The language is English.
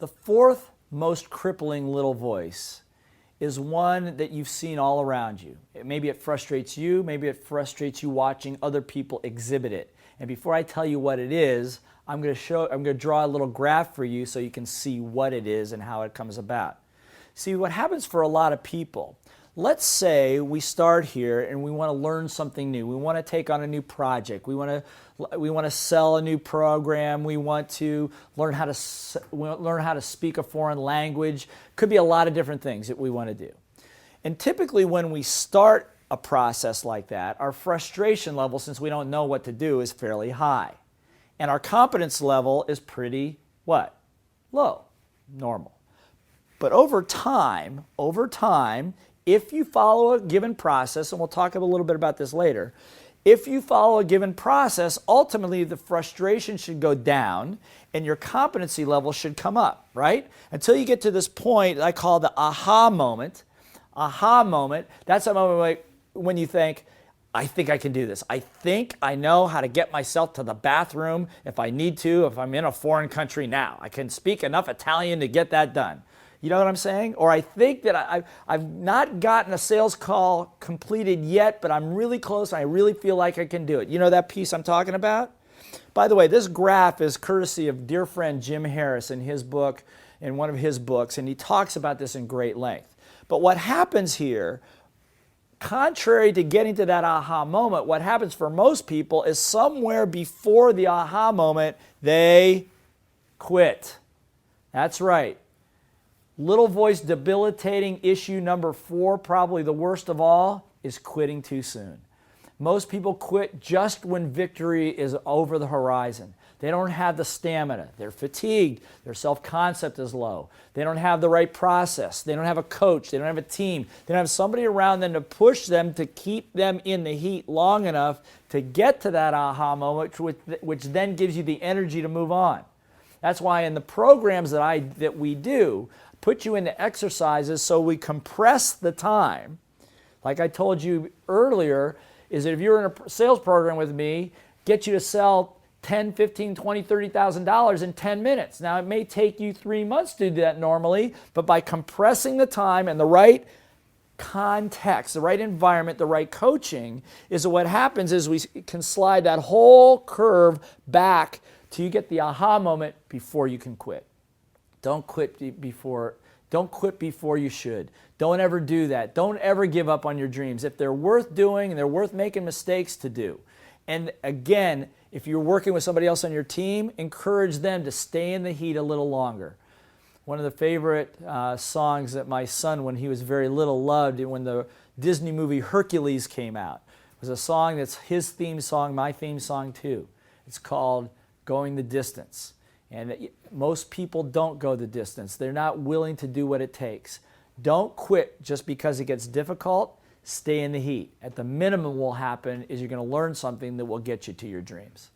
The fourth most crippling little voice is one that you've seen all around you. Maybe it frustrates you, maybe it frustrates you watching other people exhibit it. And before I tell you what it is, I'm going to draw a little graph for you so you can see what it is and how it comes about. See, what happens for a lot of people, let's say we start here and we want to learn something new. We want to take on a new project. We want to sell a new program. We want to learn how to speak a foreign language. Could be a lot of different things that we want to do. And typically when we start a process like that, our frustration level, since we don't know what to do, is fairly high. And our competence level is pretty, what? Low, normal. But over time, if you follow a given process, and we'll talk a little bit about this later, if you follow a given process, ultimately the frustration should go down and your competency level should come up, right? Until you get to this point I call the aha moment. Aha moment, that's a moment when you think, I think I can do this. I think I know how to get myself to the bathroom if I need to, if I'm in a foreign country now. I can speak enough Italian to get that done. You know what I'm saying? Or I think that I've not gotten a sales call completed yet, but I'm really close and I really feel like I can do it. You know that piece I'm talking about? By the way, this graph is courtesy of dear friend Jim Harris in one of his books, and he talks about this in great length. But what happens here, contrary to getting to that aha moment, what happens for most people is somewhere before the aha moment, they quit. That's right. Little voice debilitating issue number 4, probably the worst of all, is quitting too soon. Most people quit just when victory is over the horizon. They don't have the stamina. They're fatigued. Their self-concept is low. They don't have the right process. They don't have a coach. They don't have a team. They don't have somebody around them to push them to keep them in the heat long enough to get to that aha moment, which then gives you the energy to move on. That's why in the programs that we do, put you into exercises so we compress the time. Like I told you earlier, is that if you're in a sales program with me, get you to sell $10, $15, $20, $30,000 in 10 minutes. Now, it may take you 3 months to do that normally, but by compressing the time and the right context, the right environment, the right coaching, is what happens is we can slide that whole curve back till you get the aha moment before you can quit. Don't quit before you should. Don't ever do that. Don't ever give up on your dreams. If they're worth doing and they're worth making mistakes, to do. And again, if you're working with somebody else on your team, encourage them to stay in the heat a little longer. One of the favorite songs that my son, when he was very little, loved, and when the Disney movie Hercules came out, was a song that's his theme song, my theme song too. It's called Going the Distance. And most people don't go the distance. They're not willing to do what it takes. Don't quit just because it gets difficult. Stay in the heat. At the minimum, what will happen is you're going to learn something that will get you to your dreams.